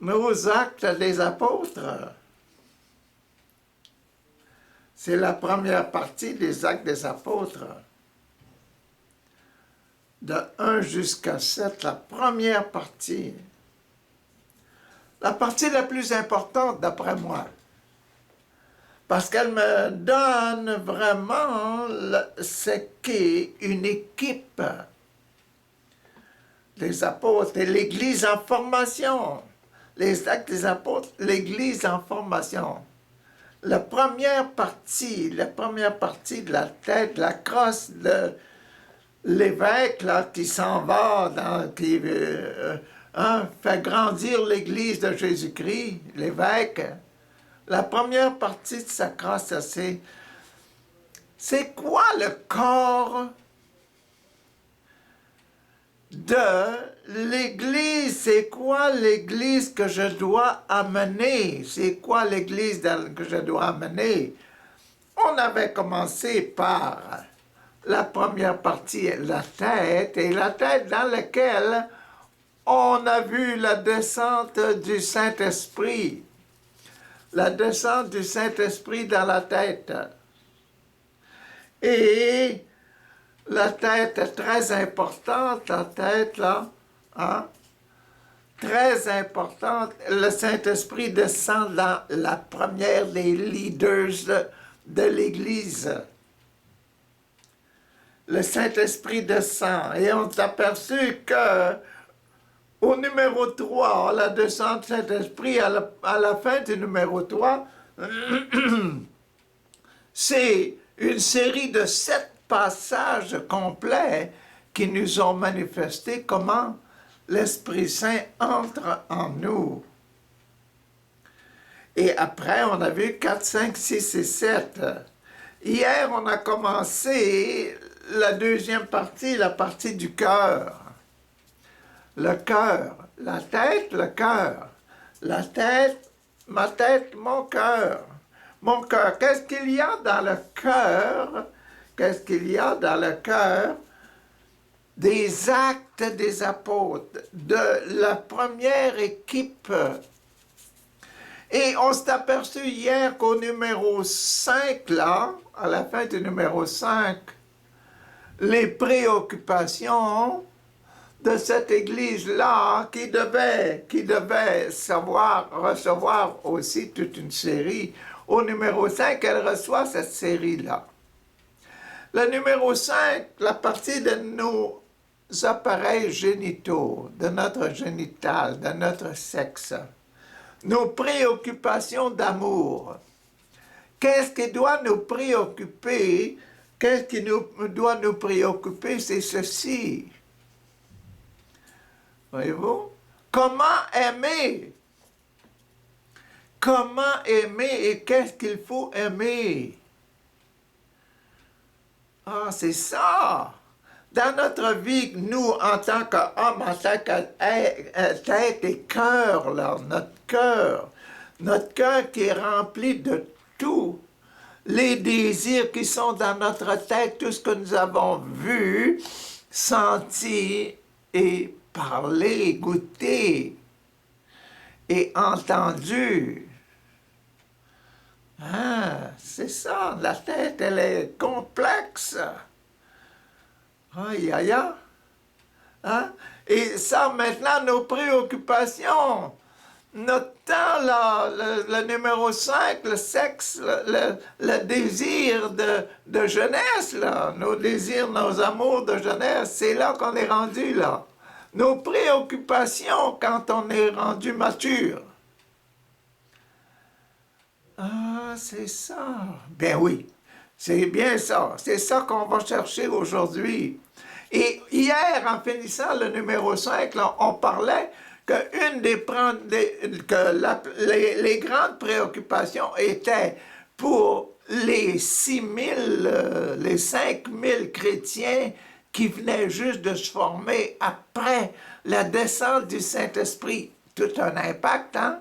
nos actes des apôtres. C'est la première partie des actes des apôtres. De 1 jusqu'à 7, la première partie. La partie la plus importante d'après moi. Parce qu'elle me donne vraiment ce qu'est une équipe. Les apôtres et l'Église en formation. Les actes des apôtres, l'Église en formation. La première partie de la tête, la crosse de l'évêque là, qui s'en va, qui fait grandir l'Église de Jésus-Christ, l'évêque. La première partie de sa crosse, c'est quoi le corps de l'Église? C'est quoi l'Église que je dois amener? C'est quoi l'Église que je dois amener? On avait commencé par la première partie, la tête, et la tête dans laquelle on a vu la descente du Saint-Esprit. La descente du Saint-Esprit dans la tête. Et la tête est très importante, la tête là, hein? Très importante. Le Saint-Esprit descend dans la première des leaders de l'Église. Le Saint-Esprit descend et on s'est aperçu que au numéro 3, la descente du Saint-Esprit, à la fin du numéro 3, c'est une série de 7 passages complets qui nous ont manifesté comment l'Esprit Saint entre en nous. Et après, on a vu 4, 5, 6 et 7. Hier, on a commencé la deuxième partie, la partie du cœur. Le cœur, la tête, le cœur. La tête, ma tête, mon cœur. Mon cœur, qu'est-ce qu'il y a dans le cœur? Qu'est-ce qu'il y a dans le cœur des actes des apôtres, de la première équipe? Et on s'est aperçu hier qu'au numéro 5, là, à la fin du numéro 5, les préoccupations de cette Église-là qui devait recevoir aussi toute une série. Au numéro 5, elle reçoit cette série-là. Le numéro 5, la partie de nos appareils génitaux, de notre génital, de notre sexe, nos préoccupations d'amour. Qu'est-ce qui doit nous préoccuper? Qu'est-ce qui doit nous préoccuper? C'est ceci. Voyez-vous? Comment aimer? Comment aimer et qu'est-ce qu'il faut aimer? Ah, c'est ça! Dans notre vie, nous, en tant qu'hommes, en tant que tête et cœur, là, notre cœur qui est rempli de tout, les désirs qui sont dans notre tête, tout ce que nous avons vu, senti et parlé, goûté et entendu. Ah, c'est ça, la tête, elle est complexe. Aïe, aïe, aïe. Hein? Et ça, maintenant, nos préoccupations, notre temps, là, le numéro 5, le sexe, le désir de jeunesse, là, nos désirs, nos amours de jeunesse, c'est là qu'on est rendu, là. Nos préoccupations quand on est rendu mature. Ah, c'est ça. Ben oui, c'est bien ça. C'est ça qu'on va chercher aujourd'hui. Et hier, en finissant le numéro 5, là, on parlait que les grandes préoccupations étaient pour les 5 000 chrétiens qui venaient juste de se former après la descente du Saint-Esprit. Tout un impact, hein?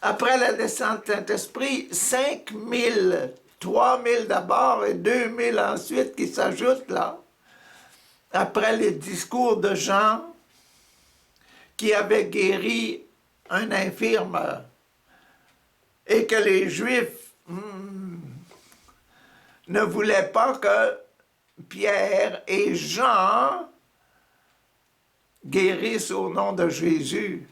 Après la descente du Saint-Esprit, 5 000, 3 000 d'abord et 2 000 ensuite qui s'ajoutent là. Après les discours de Jean, qui avait guéri un infirme, et que les Juifs ne voulaient pas que Pierre et Jean guérissent au nom de Jésus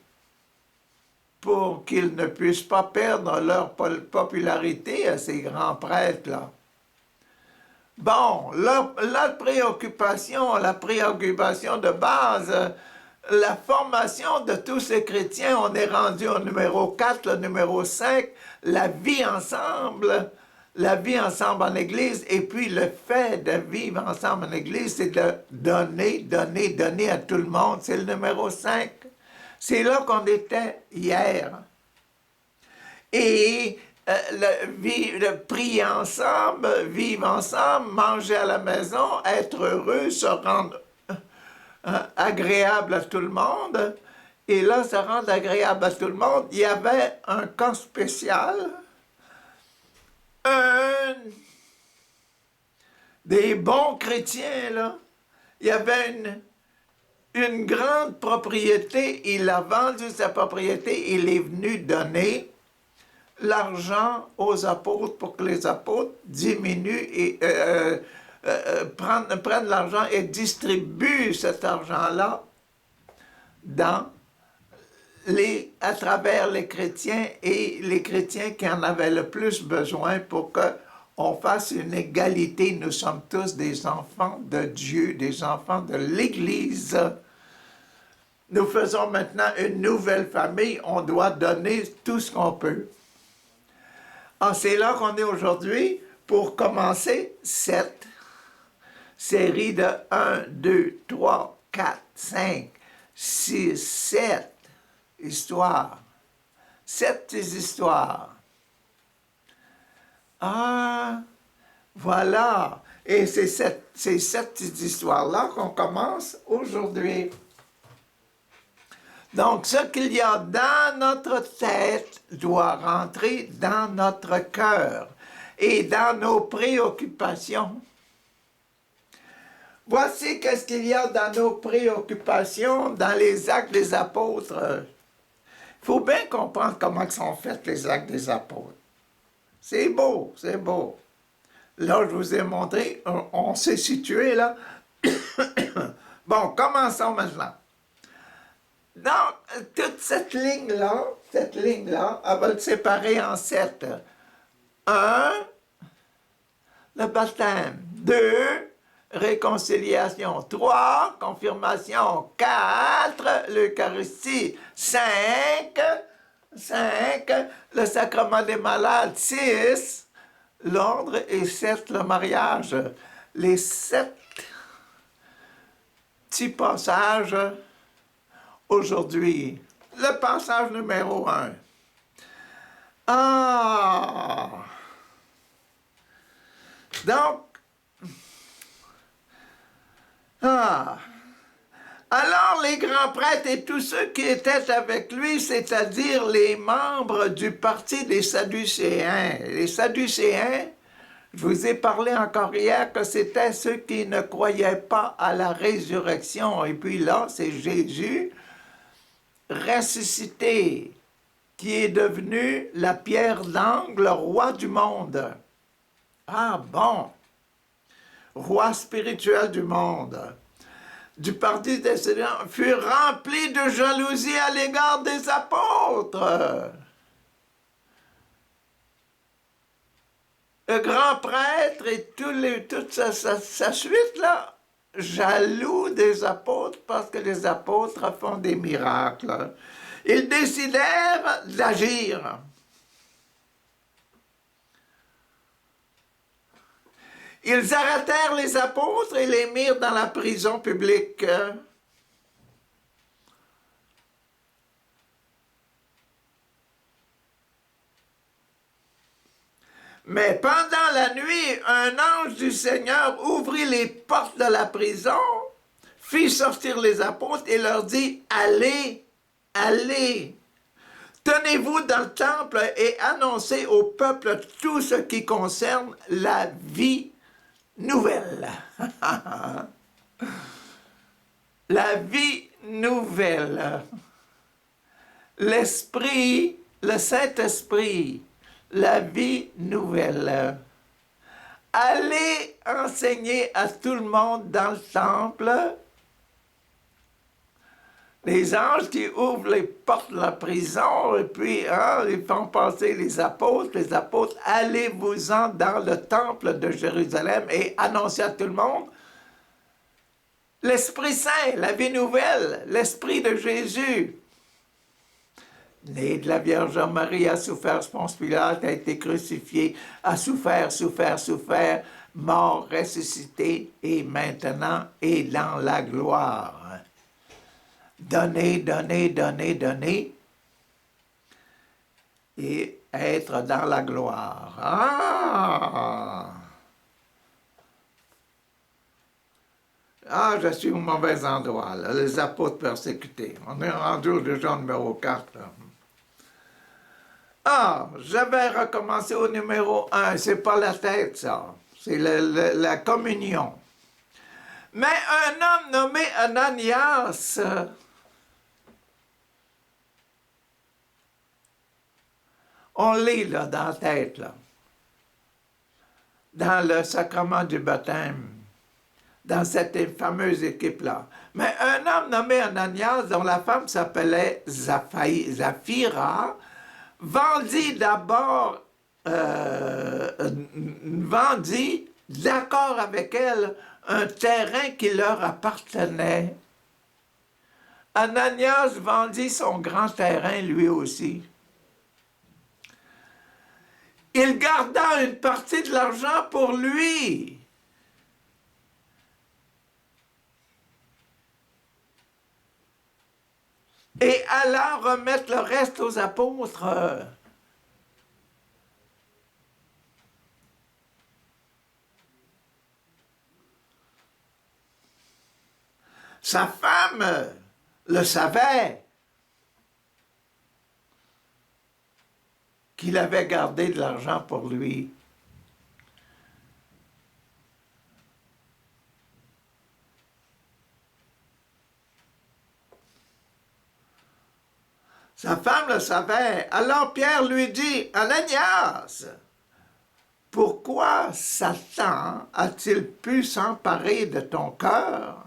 pour qu'ils ne puissent pas perdre leur popularité à ces grands prêtres-là. Bon, la préoccupation de base, la formation de tous ces chrétiens, on est rendu au numéro 4, le numéro 5, la vie ensemble en Église, et puis le fait de vivre ensemble en Église, c'est de donner à tout le monde, c'est le numéro 5. C'est là qu'on était hier. Et prier ensemble, vivre ensemble, manger à la maison, être heureux, se rendre agréable à tout le monde. Et là, se rendre agréable à tout le monde, il y avait un cas spécial, des bons chrétiens, là. Il y avait une grande propriété, il a vendu sa propriété, il est venu donner l'argent aux apôtres pour que les apôtres diminuent et prennent l'argent et distribuent cet argent-là à travers les chrétiens et les chrétiens qui en avaient le plus besoin pour qu'on fasse une égalité. Nous sommes tous des enfants de Dieu, des enfants de l'Église. Nous faisons maintenant une nouvelle famille, on doit donner tout ce qu'on peut. C'est là qu'on est aujourd'hui pour commencer cette série de 1, 2, 3, 4, 5, 6, 7 histoires. 7 histoires. Voilà. Et c'est ces 7 histoires-là qu'on commence aujourd'hui. Donc, ce qu'il y a dans notre tête doit rentrer dans notre cœur et dans nos préoccupations. Voici qu'est-ce qu'il y a dans nos préoccupations, dans les actes des apôtres. Il faut bien comprendre comment sont faits les actes des apôtres. C'est beau, c'est beau. Là, je vous ai montré, on s'est situé là. Bon, commençons maintenant. Donc, toute cette ligne-là, elle va le séparer en 7. 1, le baptême. 2, réconciliation. 3, confirmation. 4, l'Eucharistie. 5, le sacrement des malades. 6, l'ordre. Et 7, le mariage. Les 7 petits passages aujourd'hui. Le passage numéro 1. Donc, alors les grands prêtres et tous ceux qui étaient avec lui, c'est-à-dire les membres du parti des Sadducéens. Les Sadducéens, je vous ai parlé encore hier que c'était ceux qui ne croyaient pas à la résurrection. Et puis là, c'est Jésus ressuscité, qui est devenu la pierre d'angle, le roi du monde. Bon, roi spirituel du monde. Du parti des Sadducéens fut rempli de jalousie à l'égard des apôtres. Le grand prêtre et toute sa suite, là, jaloux des apôtres parce que les apôtres font des miracles. Ils décidèrent d'agir. Ils arrêtèrent les apôtres et les mirent dans la prison publique. Mais pendant la nuit, un ange du Seigneur ouvrit les portes de la prison, fit sortir les apôtres et leur dit « Allez, allez, tenez-vous dans le temple et annoncez au peuple tout ce qui concerne la vie nouvelle. » La vie nouvelle. l'Esprit, le Saint-Esprit, la vie nouvelle. Allez enseigner à tout le monde dans le temple. Les anges qui ouvrent les portes de la prison, et puis ils font passer les apôtres, allez-vous-en dans le temple de Jérusalem et annoncez à tout le monde l'Esprit Saint, la vie nouvelle, l'Esprit de Jésus. Né de la Vierge Marie, a souffert Ponce Pilate, a été crucifié, a souffert, mort, ressuscité, et maintenant est dans la gloire. Donner, donner, donner, donner, et être dans la gloire. Je suis au mauvais endroit, là. Les apôtres persécutés. On est rendu au déjà numéro 4. Je vais recommencer au numéro 1. C'est pas la tête, ça. C'est la communion. Mais un homme nommé Ananias, on lit là, dans la tête, là, dans le sacrement du baptême, dans cette fameuse équipe-là. Mais un homme nommé Ananias, dont la femme s'appelait Zaphira, vendit d'abord, vendit, d'accord avec elle, un terrain qui leur appartenait. Ananias vendit son grand terrain lui aussi. Il garda une partie de l'argent pour lui. Et alla remettre le reste aux apôtres. Sa femme le savait, qu'il avait gardé de l'argent pour lui. Sa femme le savait. Alors Pierre lui dit, Ananias, pourquoi Satan a-t-il pu s'emparer de ton cœur?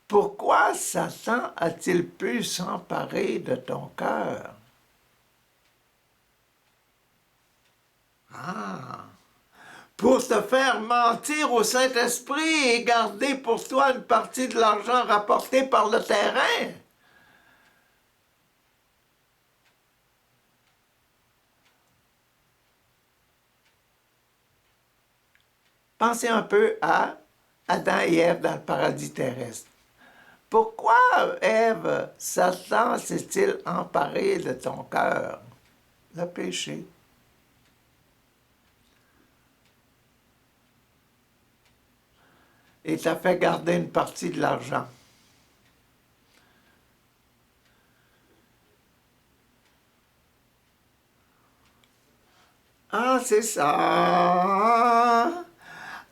Pourquoi Satan a-t-il pu s'emparer de ton cœur? Pour te faire mentir au Saint-Esprit et garder pour toi une partie de l'argent rapporté par le terrain. Pensez un peu à Adam et Ève dans le paradis terrestre. Pourquoi, Ève, Satan s'est-il emparé de ton cœur? Le péché. Et t'a fait garder une partie de l'argent. C'est ça.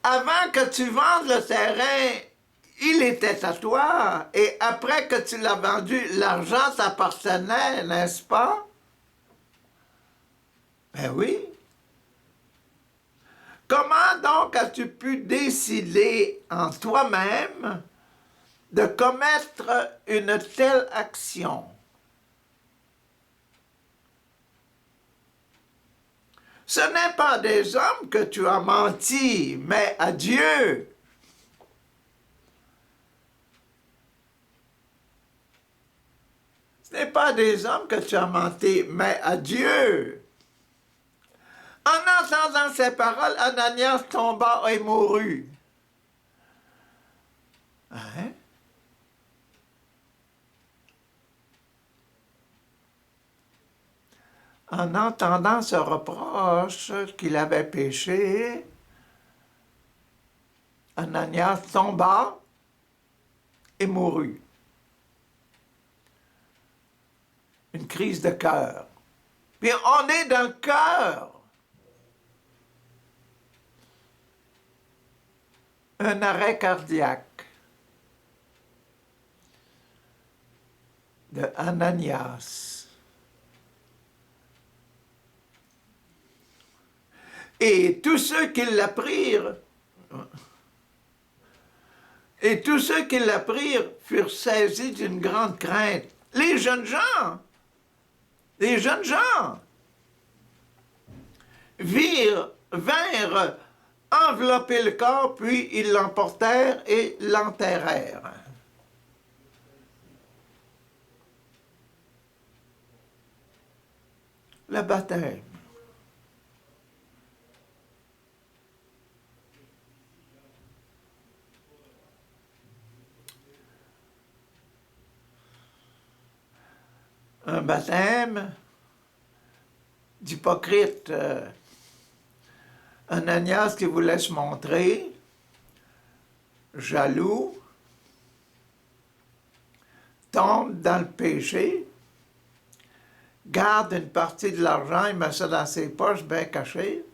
Avant que tu vendes le terrain, il était à toi. Et après que tu l'as vendu, l'argent t'appartenait, n'est-ce pas? Ben oui. Comment donc as-tu pu décider en toi-même de commettre une telle action? Ce n'est pas des hommes que tu as menti, mais à Dieu. Ce n'est pas des hommes que tu as menti, mais à Dieu. En entendant ces paroles, Ananias tomba et mourut. Hein? En entendant ce reproche qu'il avait péché, Ananias tomba et mourut. Une crise de cœur. Puis on est dans le cœur. Un arrêt cardiaque. de Ananias. Et tous ceux qui l'apprirent, furent saisis d'une grande crainte. Les jeunes gens vinrent envelopper le corps, puis ils l'emportèrent et l'enterrèrent. Le baptême. Un baptême d'hypocrite. Ananias qui voulait se montrer jaloux, tombe dans le péché, garde une partie de l'argent, il met ça dans ses poches bien cachées,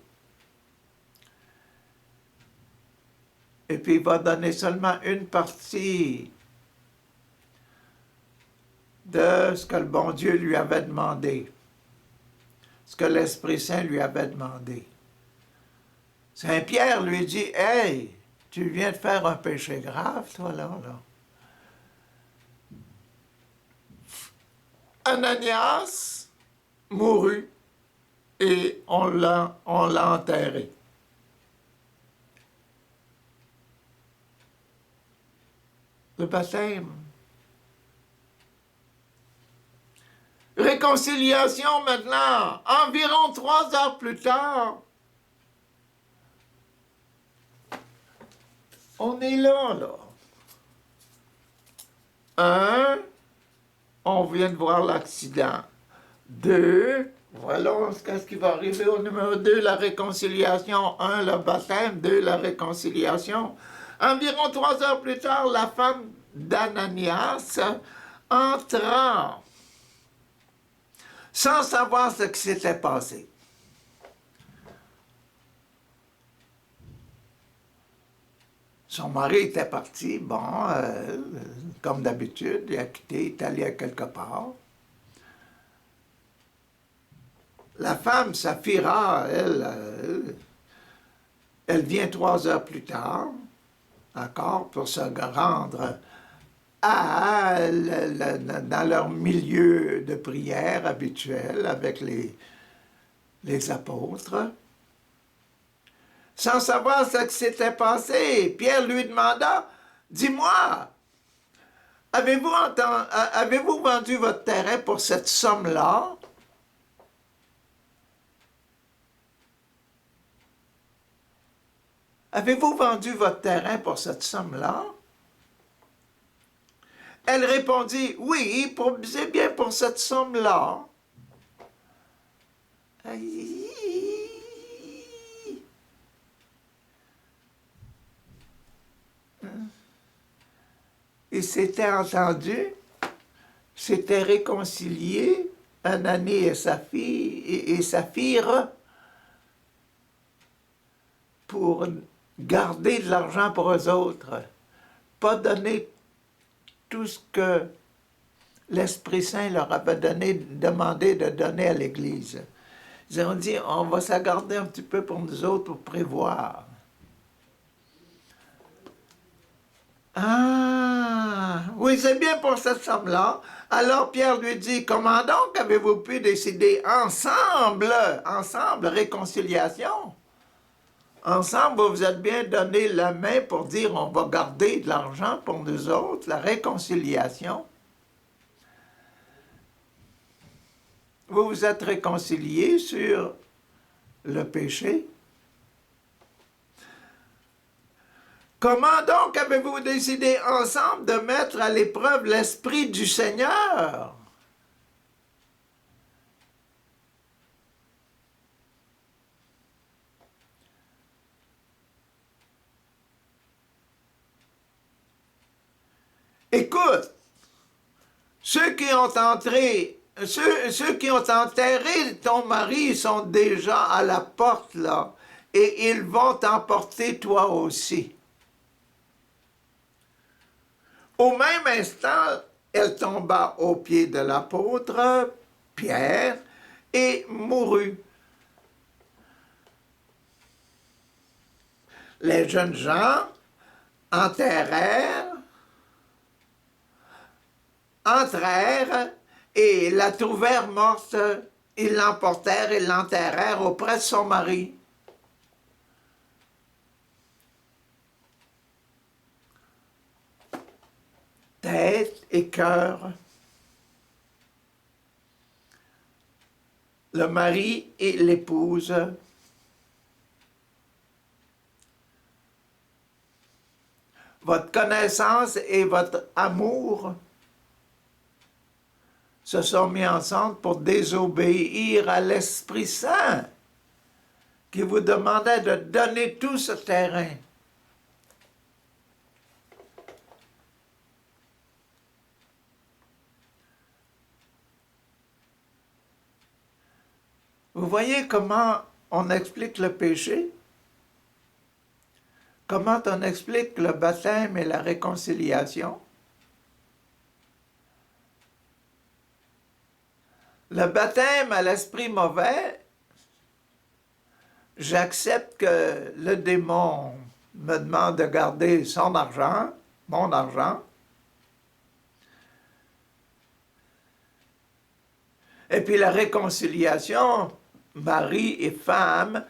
et puis il va donner seulement une partie de ce que le bon Dieu lui avait demandé, ce que l'Esprit Saint lui avait demandé. Saint-Pierre lui dit, « Hey, tu viens de faire un péché grave, toi, là. » Ananias mourut et on l'a enterré. Le baptême. Réconciliation maintenant. Environ 3 heures plus tard, on est là. 1, on vient de voir l'accident. 2, voilà ce qui va arriver au numéro 2, la réconciliation. 1, le baptême. 2, la réconciliation. Environ 3 heures plus tard, la femme d'Ananias entra sans savoir ce qui s'était passé. Son mari était parti, comme d'habitude, il a quitté, il est allé à quelque part. La femme, Saphira, elle vient 3 heures plus tard, encore, pour se rendre dans leur milieu de prière habituel avec les apôtres. Sans savoir ce qui s'était passé, Pierre lui demanda, « Dis-moi, avez-vous vendu votre terrain pour cette somme-là? » Avez-vous vendu votre terrain pour cette somme-là? Elle répondit, « Oui, c'est bien pour cette somme-là. » Ils s'étaient entendus, s'étaient réconciliés, Ananie et Saphir, pour garder de l'argent pour eux autres, pas donner tout ce que l'Esprit Saint leur avait demandé de donner à l'Église. Ils ont dit, on va se garder un petit peu pour nous autres, pour prévoir. Ah, oui, c'est bien pour cette somme-là. Alors Pierre lui dit, comment donc avez-vous pu décider ensemble, réconciliation? Ensemble, vous vous êtes bien donné la main pour dire, on va garder de l'argent pour nous autres, la réconciliation. Vous vous êtes réconciliés sur le péché. Comment donc avez-vous décidé ensemble de mettre à l'épreuve l'Esprit du Seigneur? Écoute, ceux qui ont enterré ton mari sont déjà à la porte là, et ils vont t'emporter toi aussi. Au même instant, Elle tomba aux pieds de l'apôtre Pierre et mourut. Les jeunes gens entrèrent et la trouvèrent morte. Ils l'emportèrent et l'enterrèrent auprès de son mari. Tête et cœur. Le mari et l'épouse. Votre connaissance et votre amour se sont mis ensemble pour désobéir à l'Esprit Saint qui vous demandait de donner tout ce terrain. Vous voyez comment on explique le péché? Comment on explique le baptême et la réconciliation? Le baptême à l'esprit mauvais, j'accepte que le démon me demande de garder son argent, mon argent. Et puis la réconciliation, mari et femme,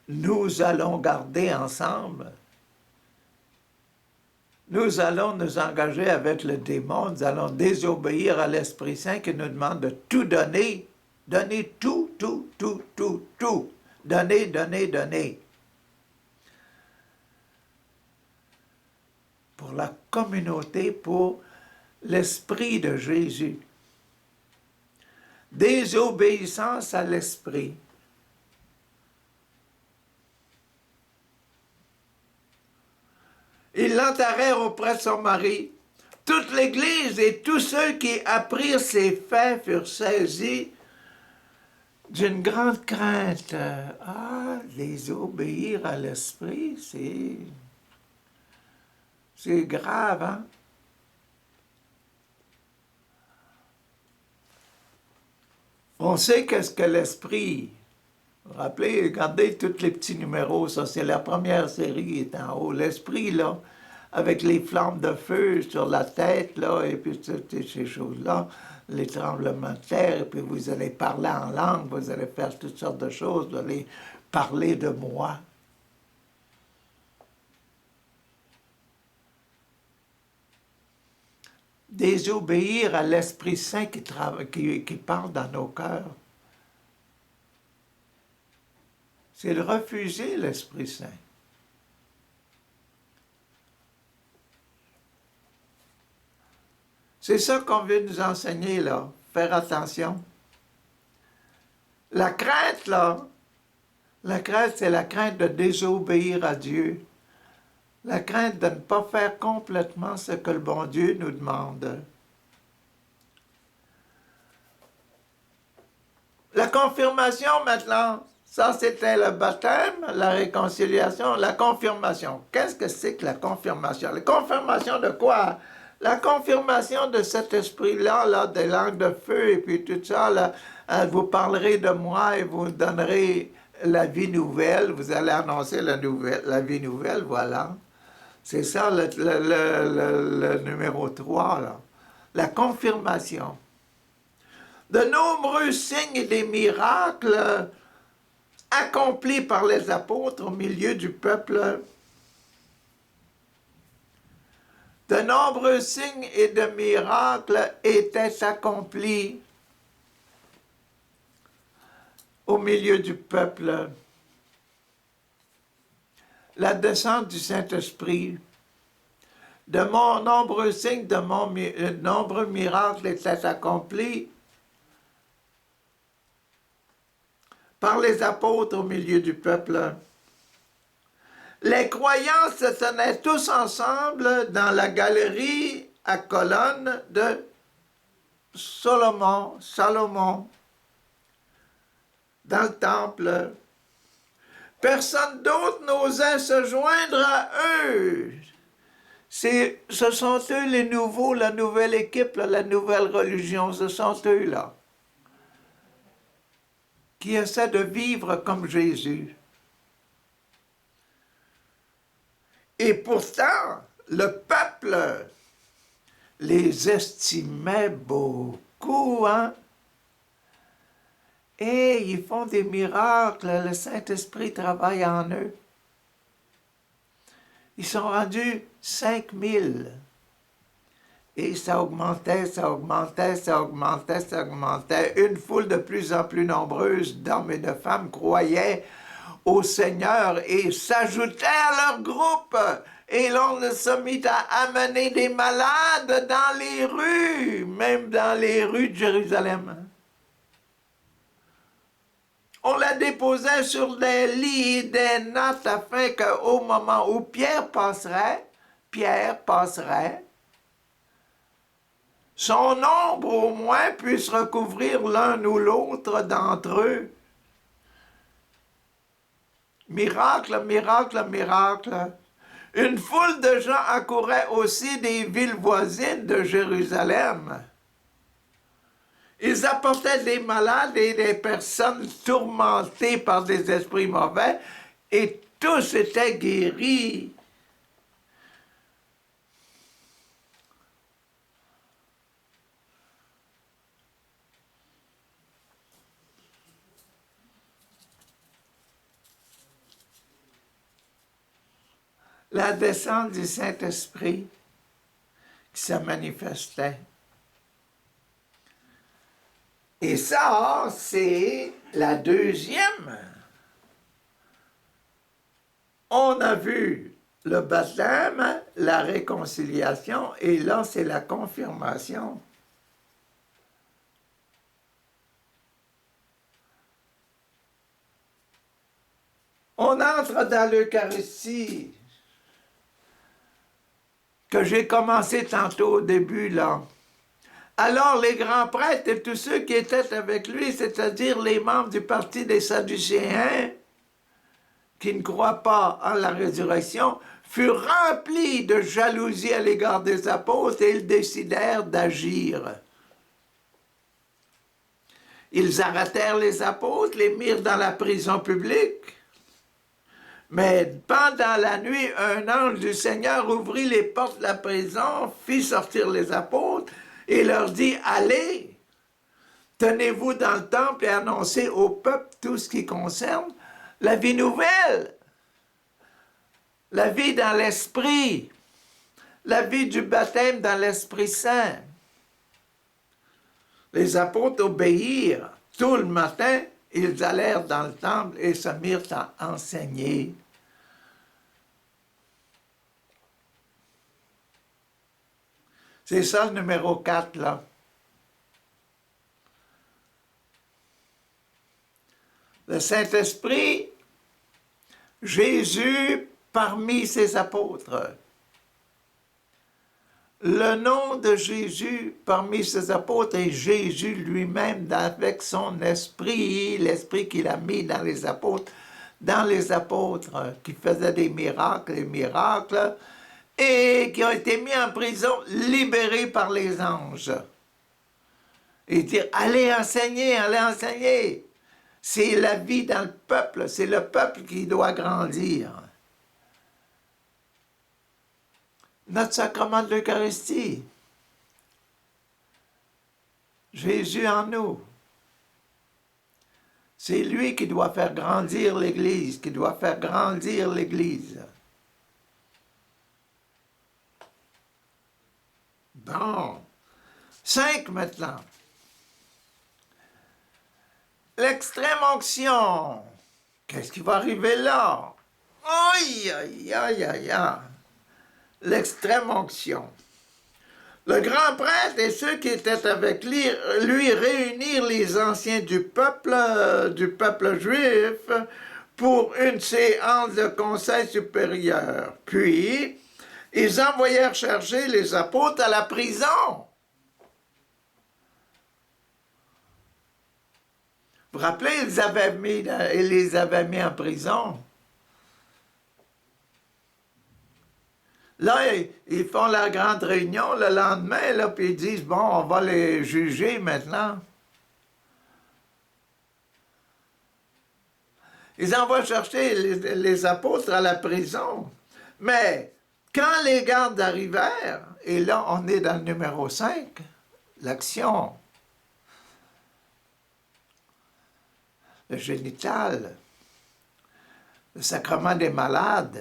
nous allons garder ensemble. Nous allons nous engager avec le démon, nous allons désobéir à l'Esprit Saint qui nous demande de tout donner. Donner tout, tout, tout, tout, tout. Donner, donner, donner. Pour la communauté, pour l'Esprit de Jésus. Désobéissance à l'Esprit. Ils l'enterrèrent auprès de son mari. Toute l'Église et tous ceux qui apprirent ces faits furent saisis d'une grande crainte. Ah, désobéir à l'Esprit, c'est grave, hein? On sait qu'est-ce que l'Esprit. Vous vous rappelez, regardez tous les petits numéros, ça c'est la première série qui est en haut. L'Esprit, là, avec les flammes de feu sur la tête, là, et puis toutes ces choses-là, les tremblements de terre, et puis vous allez parler en langue, vous allez faire toutes sortes de choses, vous allez parler de moi. Désobéir à l'Esprit Saint qui parle dans nos cœurs. C'est de refuser l'Esprit Saint. C'est ça qu'on veut nous enseigner, là. Faire attention. La crainte, là, c'est la crainte de désobéir à Dieu. La crainte de ne pas faire complètement ce que le bon Dieu nous demande. La confirmation, maintenant. Ça, c'était le baptême, la réconciliation, la confirmation. Qu'est-ce que c'est que la confirmation? La confirmation de quoi? La confirmation de cet esprit-là, là, des langues de feu et puis tout ça, là, vous parlerez de moi et vous donnerez la vie nouvelle. Vous allez annoncer la vie nouvelle, voilà. C'est ça le numéro 3, là. La confirmation. De nombreux signes et des miracles accomplis par les apôtres au milieu du peuple. De nombreux signes et de miracles étaient accomplis au milieu du peuple. La descente du Saint-Esprit, de nombreux signes, de nombreux miracles étaient accomplis par les apôtres au milieu du peuple. Les croyants se tenaient tous ensemble dans la galerie à colonnes de Salomon, dans le temple. Personne d'autre n'osait se joindre à eux. Ce sont eux les nouveaux, la nouvelle équipe, là, la nouvelle religion, ce sont eux là, qui essaient de vivre comme Jésus. Et pourtant, le peuple les estimait beaucoup, hein? Et ils font des miracles, le Saint-Esprit travaille en eux. Ils sont rendus 5000. Et ça augmentait, ça augmentait, ça augmentait, ça augmentait. Une foule de plus en plus nombreuse d'hommes et de femmes croyaient au Seigneur et s'ajoutaient à leur groupe. Et l'on se mit à amener des malades dans les rues, même dans les rues de Jérusalem. On la déposait sur des lits et des nattes afin qu'au moment où Pierre passerait, son ombre au moins puisse recouvrir l'un ou l'autre d'entre eux. Miracle, miracle, miracle. Une foule de gens accourait aussi des villes voisines de Jérusalem. Ils apportaient des malades et des personnes tourmentées par des esprits mauvais, et tous étaient guéris. La descente du Saint-Esprit qui se manifestait. Et ça, c'est la deuxième. On a vu le baptême, la réconciliation, et là, c'est la confirmation. On entre dans l'Eucharistie, que j'ai commencé tantôt au début, là. Alors les grands prêtres et tous ceux qui étaient avec lui, c'est-à-dire les membres du parti des Sadducéens, qui ne croient pas en la résurrection, furent remplis de jalousie à l'égard des apôtres et ils décidèrent d'agir. Ils arrêtèrent les apôtres, les mirent dans la prison publique. Mais pendant la nuit, un ange du Seigneur ouvrit les portes de la prison, fit sortir les apôtres et leur dit « Allez, tenez-vous dans le temple et annoncez au peuple tout ce qui concerne la vie nouvelle, la vie dans l'Esprit, la vie du baptême dans l'Esprit Saint. » Les apôtres obéirent. Tout le matin, ils allèrent dans le temple et se mirent à enseigner. C'est ça le numéro 4, là. Le Saint-Esprit, Jésus parmi ses apôtres. Le nom de Jésus parmi ses apôtres est Jésus lui-même avec son esprit, l'esprit qu'il a mis dans les apôtres, qui faisaient des miracles, et qui ont été mis en prison, libérés par les anges. Et dire, allez enseigner. C'est la vie dans le peuple, c'est le peuple qui doit grandir. Notre sacrement de l'Eucharistie, Jésus en nous. C'est lui qui doit faire grandir l'Église, Bon. 5 maintenant. L'extrême onction. Qu'est-ce qui va arriver là? Aïe, aïe, aïe, aïe, aïe. L'extrême onction. Le grand prêtre et ceux qui étaient avec lui réunirent les anciens du peuple juif pour une séance de conseil supérieur. Puis, ils envoyèrent chercher les apôtres à la prison. Vous vous rappelez, ils les avaient mis en prison. Là, ils font la grande réunion le lendemain, là, puis ils disent, bon, on va les juger maintenant. Ils envoient chercher les apôtres à la prison. Mais quand les gardes arrivèrent, et là, on est dans le numéro 5, l'action, le génital, le sacrement des malades,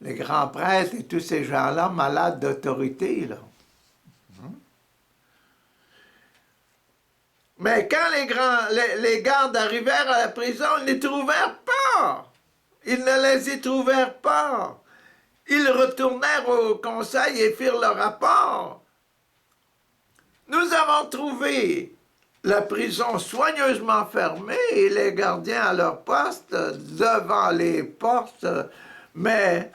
les grands prêtres et tous ces gens-là malades d'autorité, là. Mais quand les gardes arrivèrent à la prison, ils ne les trouvèrent pas. Ils ne les y trouvèrent pas. Ils retournèrent au conseil et firent leur rapport. Nous avons trouvé la prison soigneusement fermée et les gardiens à leur poste devant les portes. Mais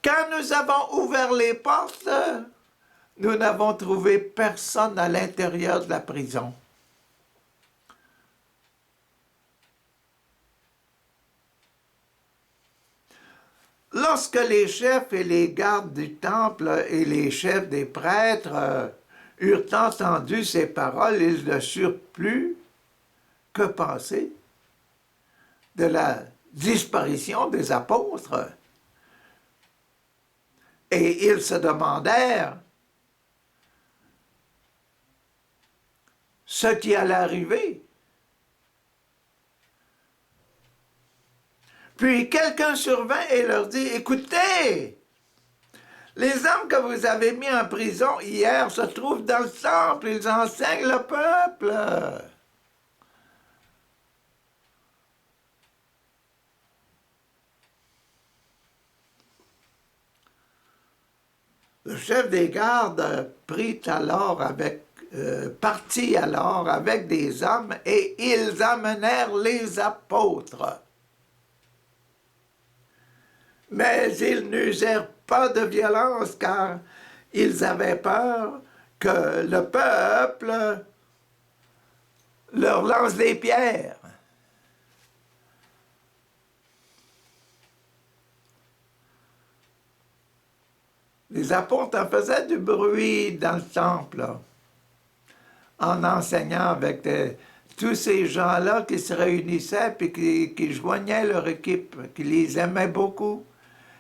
quand nous avons ouvert les portes, nous n'avons trouvé personne à l'intérieur de la prison. Lorsque les chefs et les gardes du temple et les chefs des prêtres eurent entendu ces paroles, ils ne surent plus que penser de la disparition des apôtres. Et ils se demandèrent ce qui allait arriver. Puis quelqu'un survint et leur dit, « Écoutez, les hommes que vous avez mis en prison hier se trouvent dans le temple, ils enseignent le peuple. » Le chef des gardes partit alors avec des hommes et ils amenèrent les apôtres. Mais ils n'usèrent pas de violence car ils avaient peur que le peuple leur lance des pierres. Les apôtres en faisaient du bruit dans le temple, là, en enseignant avec tous ces gens-là qui se réunissaient et qui joignaient leur équipe, qui les aimaient beaucoup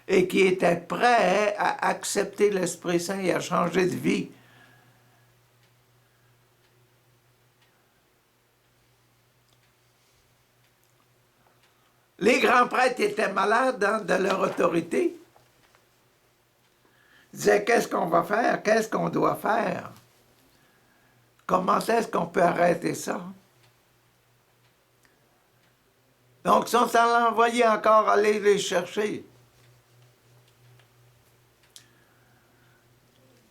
et qui étaient prêts à accepter l'Esprit Saint et à changer de vie. Les grands prêtres étaient malades de leur autorité. Ils disaient, qu'est-ce qu'on va faire? Qu'est-ce qu'on doit faire? Comment est-ce qu'on peut arrêter ça? Donc, ils sont allés envoyer encore aller les chercher.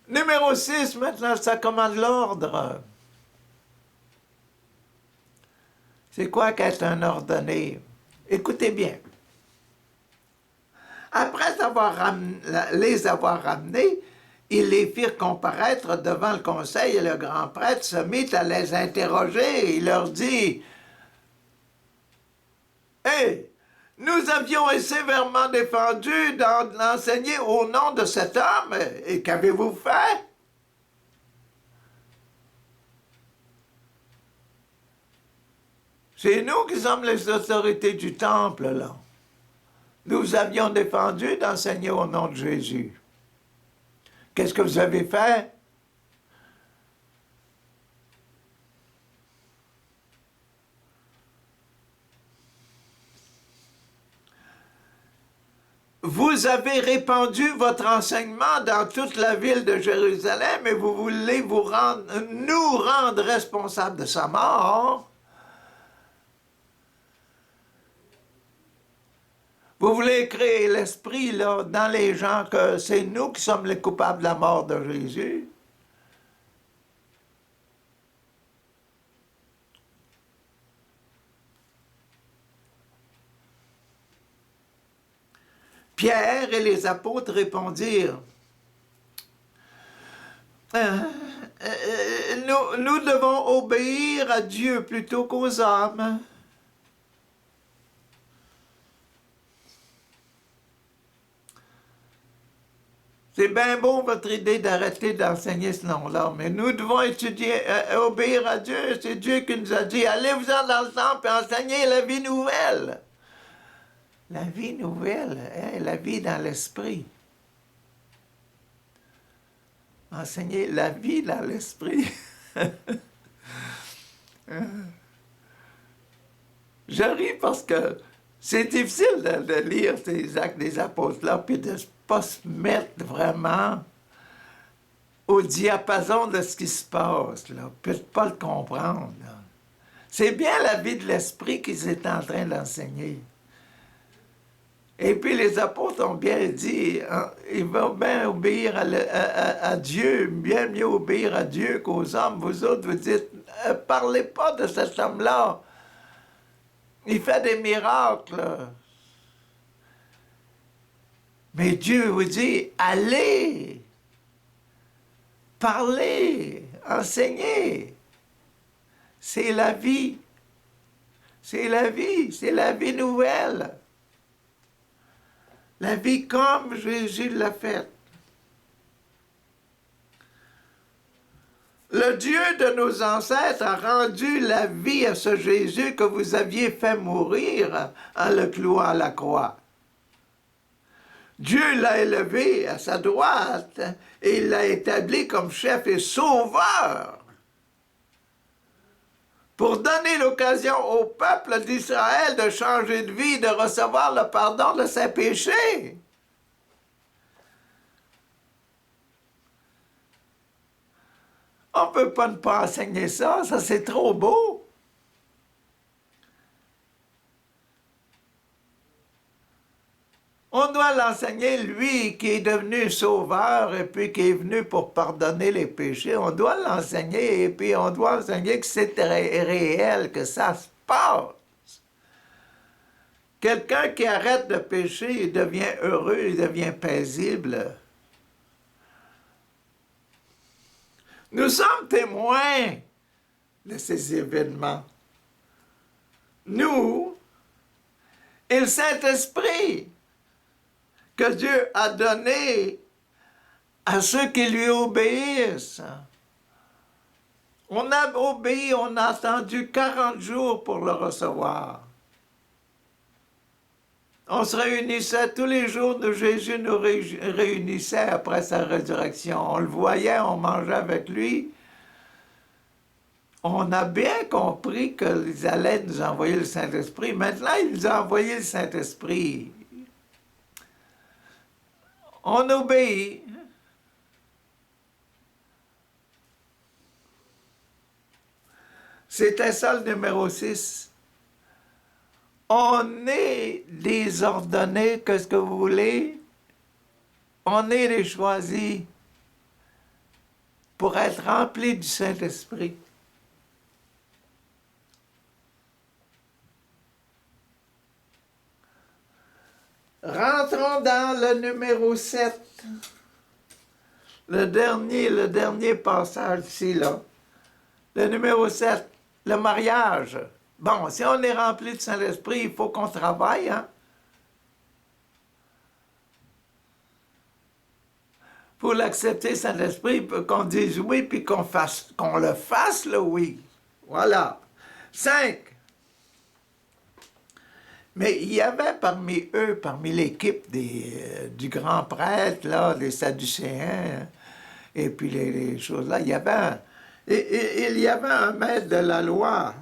Numéro 6, maintenant, ça commande l'ordre. C'est quoi qu'être un ordonné? Écoutez bien. Après les avoir ramenés, ils les firent comparaître devant le conseil et le grand prêtre se mit à les interroger. Il leur dit, « Hé, nous avions sévèrement défendu d'enseigner au nom de cet homme, et qu'avez-vous fait? » C'est nous qui sommes les autorités du temple, là. Nous avions défendu d'enseigner au nom de Jésus. Qu'est-ce que vous avez fait? Vous avez répandu votre enseignement dans toute la ville de Jérusalem et vous voulez nous rendre responsables de sa mort. Vous voulez créer l'esprit là dans les gens que c'est nous qui sommes les coupables de la mort de Jésus. Pierre et les apôtres répondirent, nous devons obéir à Dieu plutôt qu'aux hommes. C'est bien beau votre idée d'arrêter d'enseigner ce nom-là, mais nous devons étudier, obéir à Dieu. C'est Dieu qui nous a dit, allez-vous-en dans le temple et enseignez la vie nouvelle. La vie nouvelle, hein, la vie dans l'esprit. Enseigner la vie dans l'esprit. Je ris parce que c'est difficile de lire ces actes des apôtres-là, puis de ne pas se mettre vraiment au diapason de ce qui se passe, là, puis de ne pas le comprendre. C'est bien la vie de l'esprit qu'ils étaient en train d'enseigner. Et puis les apôtres ont bien dit, hein, ils vont bien obéir à Dieu, bien mieux obéir à Dieu qu'aux hommes. Vous autres, vous dites, parlez pas de cet homme-là. Il fait des miracles. Mais Dieu vous dit, allez, parlez, enseignez. C'est la vie. C'est la vie. C'est la vie nouvelle. La vie comme Jésus l'a faite. Le Dieu de nos ancêtres a rendu la vie à ce Jésus que vous aviez fait mourir en le clouant à la croix. Dieu l'a élevé à sa droite et il l'a établi comme chef et sauveur pour donner l'occasion au peuple d'Israël de changer de vie, de recevoir le pardon de ses péchés. On ne peut pas ne pas enseigner ça, ça c'est trop beau. On doit l'enseigner, lui qui est devenu sauveur et puis qui est venu pour pardonner les péchés. On doit l'enseigner et puis on doit enseigner que c'est réel, que ça se passe. Quelqu'un qui arrête de pécher, il devient heureux, il devient paisible. Nous sommes témoins de ces événements. Nous et le Saint-Esprit que Dieu a donné à ceux qui lui obéissent. On a obéi, on a attendu 40 jours pour le recevoir. On se réunissait tous les jours de Jésus, nous réunissait après sa résurrection. On le voyait, on mangeait avec lui. On a bien compris qu'ils allaient nous envoyer le Saint-Esprit. Maintenant, il nous a envoyé le Saint-Esprit. On obéit. C'était ça le numéro 6. On est des ordonnés, qu'est-ce que vous voulez? On est les choisis pour être remplis du Saint-Esprit. Rentrons dans le numéro 7. Le dernier passage ici, là. Le numéro 7, le mariage. Bon, si on est rempli du Saint-Esprit, il faut qu'on travaille, hein? Pour l'accepter, Saint-Esprit, qu'on dise oui, puis qu'on le fasse, le oui. Voilà. 5. Mais il y avait parmi eux, parmi l'équipe du grand prêtre, là, les Sadducéens, et puis les choses-là, il y avait un maître de la loi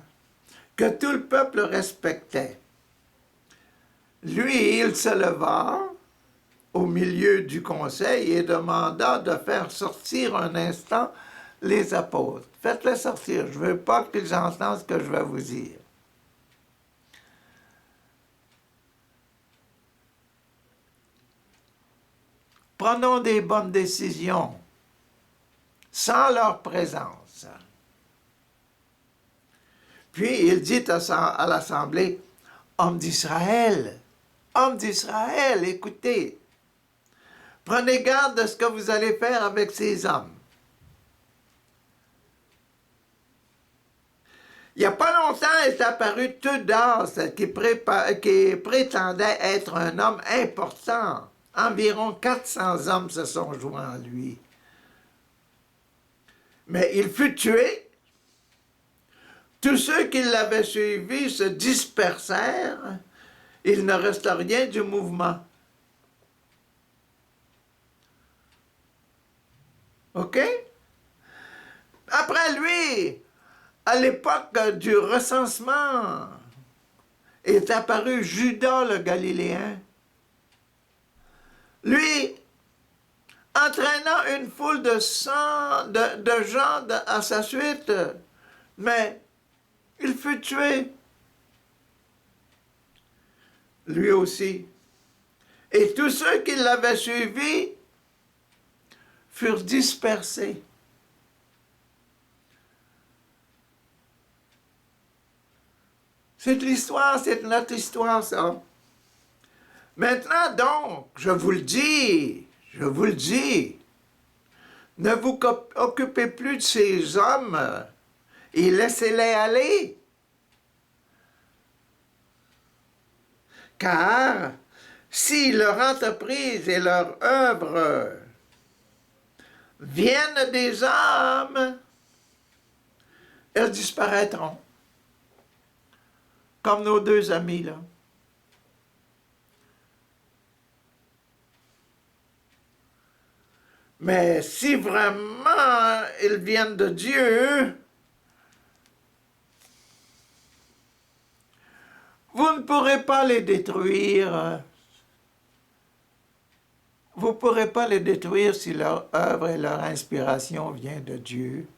que tout le peuple respectait. Lui, il se leva au milieu du conseil et demanda de faire sortir un instant les apôtres. Faites-les sortir, je ne veux pas qu'ils entendent ce que je vais vous dire. Prenons des bonnes décisions sans leur présence. Puis il dit à l'assemblée, hommes d'Israël, écoutez, prenez garde de ce que vous allez faire avec ces hommes. Il n'y a pas longtemps est apparu Theudas qui prétendait être un homme important. Environ 400 hommes se sont joints à lui. Mais il fut tué. Tous ceux qui l'avaient suivi se dispersèrent. Il ne reste rien du mouvement. OK? Après lui, à l'époque du recensement, est apparu Judas le Galiléen. Lui, entraînant une foule de gens à sa suite, mais il fut tué. Lui aussi. Et tous ceux qui l'avaient suivi furent dispersés. C'est l'histoire, c'est notre histoire, ça. Maintenant, donc, je vous le dis, ne vous occupez plus de ces hommes et laissez-les aller. Car si leur entreprise et leur œuvre viennent des hommes, elles disparaîtront. Comme nos deux amis, là. Mais si vraiment ils viennent de Dieu, vous ne pourrez pas les détruire. Vous ne pourrez pas les détruire si leur œuvre et leur inspiration viennent de Dieu.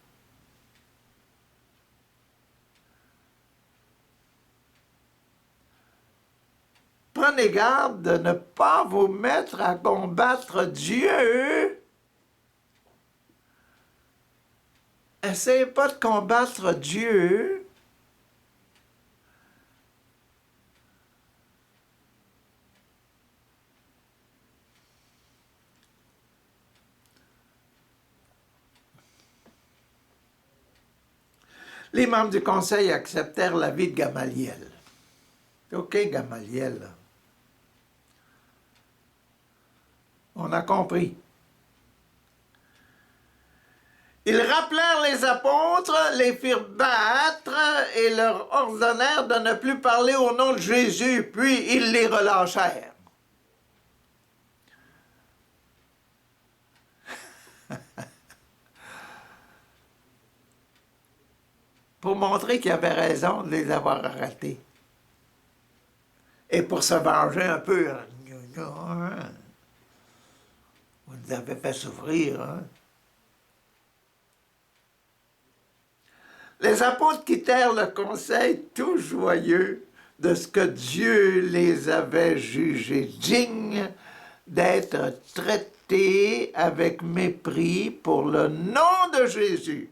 Prenez garde de ne pas vous mettre à combattre Dieu. Essayez pas de combattre Dieu. Les membres du conseil acceptèrent l'avis de Gamaliel. OK, Gamaliel. On a compris. Ils rappelèrent les apôtres, les firent battre et leur ordonnèrent de ne plus parler au nom de Jésus, puis ils les relâchèrent. Pour montrer qu'ils avaient raison de les avoir arrêtés. Et pour se venger un peu. Vous nous avez fait souffrir, hein? Les apôtres quittèrent le conseil tout joyeux de ce que Dieu les avait jugés dignes d'être traités avec mépris pour le nom de Jésus.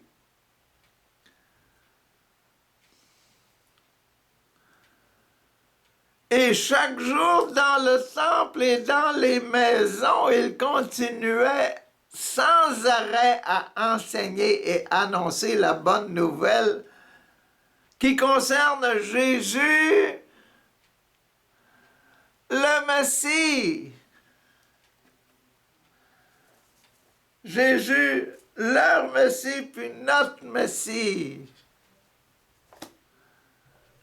Et chaque jour, dans le temple et dans les maisons, ils continuaient sans arrêt à enseigner et annoncer la bonne nouvelle qui concerne Jésus, le Messie. Jésus, leur Messie, puis notre Messie.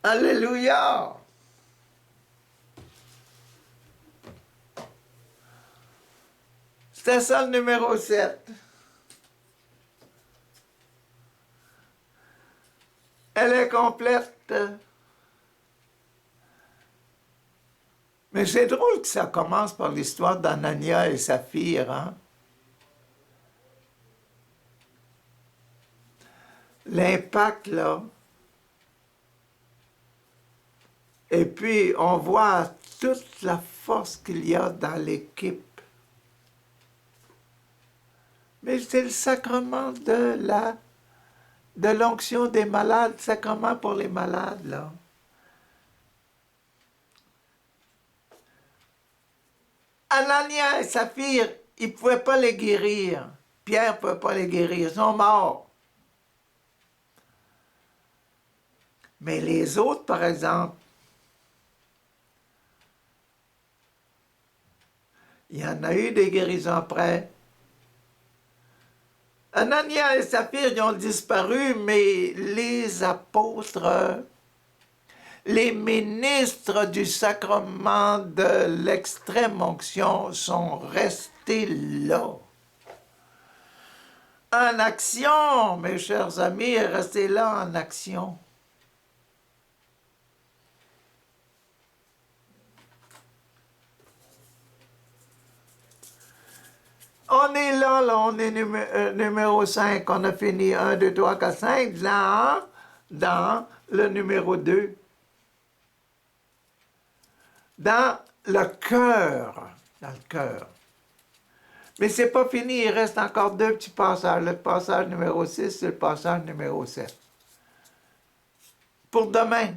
Alléluia! C'était ça le numéro 7. Elle est complète. Mais c'est drôle que ça commence par l'histoire d'Anania et Saphir, hein? L'impact, là. Et puis, on voit toute la force qu'il y a dans l'équipe. Mais c'est le sacrement de l'onction des malades, sacrement pour les malades, là. Anania et Saphir, ils ne pouvaient pas les guérir. Pierre ne pouvait pas les guérir, ils sont morts. Mais les autres, par exemple, Il y en a eu des guérisons après. Anania et Saphir, ils ont disparu, mais les apôtres, les ministres du sacrement de l'extrême-onction sont restés là. En action, mes chers amis, restez là en action. On est là, on est numéro 5, on a fini 1, 2, 3, 4, 5, dans le numéro 2. Dans le cœur. Dans le cœur. Mais c'est pas fini, il reste encore 2 petits passages. Le passage numéro 6 et le passage numéro 7. Pour demain.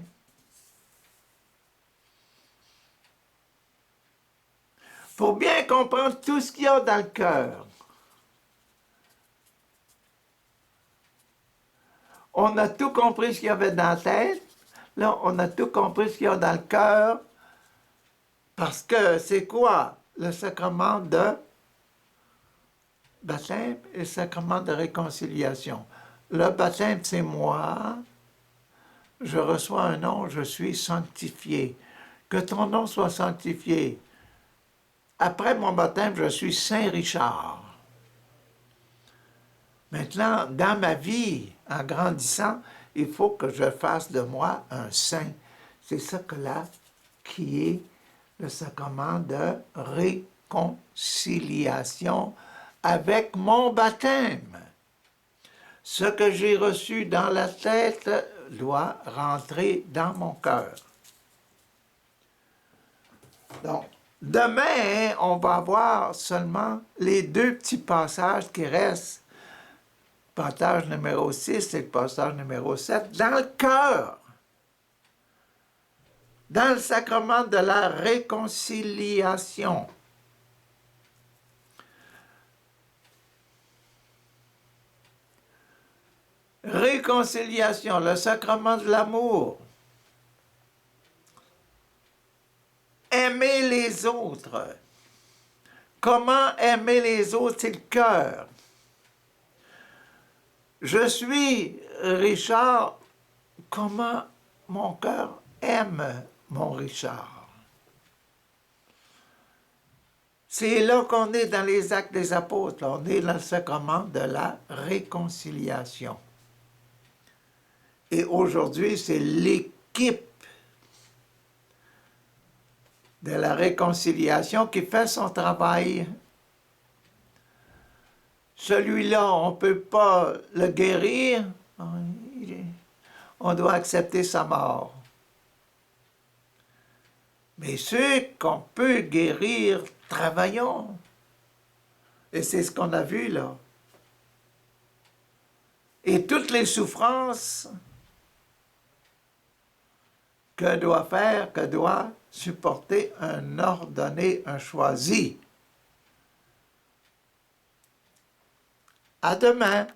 Pour bien comprendre tout ce qu'il y a dans le cœur. On a tout compris ce qu'il y avait dans la tête. Là, on a tout compris ce qu'il y a dans le cœur. Parce que c'est quoi le sacrement de baptême et le sacrement de réconciliation? Le baptême, c'est moi. Je reçois un nom, je suis sanctifié. Que ton nom soit sanctifié. Après mon baptême, je suis Saint Richard. Maintenant, dans ma vie, en grandissant, il faut que je fasse de moi un saint. C'est ça que là, qui est le sacrement de réconciliation avec mon baptême. Ce que j'ai reçu dans la tête doit rentrer dans mon cœur. Donc, demain, on va voir seulement les 2 petits passages qui restent. Le passage numéro 6 et le passage numéro 7 dans le cœur. Dans le sacrement de la réconciliation. Réconciliation, le sacrement de l'amour. Aimer les autres. Comment aimer les autres? C'est le cœur. Je suis Richard. Comment mon cœur aime mon Richard? C'est là qu'on est dans les actes des apôtres. On est dans le sacrement de la réconciliation. Et aujourd'hui, c'est l'équipe de la réconciliation qui fait son travail. Celui-là, on ne peut pas le guérir. On doit accepter sa mort. Mais ceux qu'on peut guérir, travaillons. Et c'est ce qu'on a vu là. Et toutes les souffrances que doit supporter un ordonné, un choisi. À demain.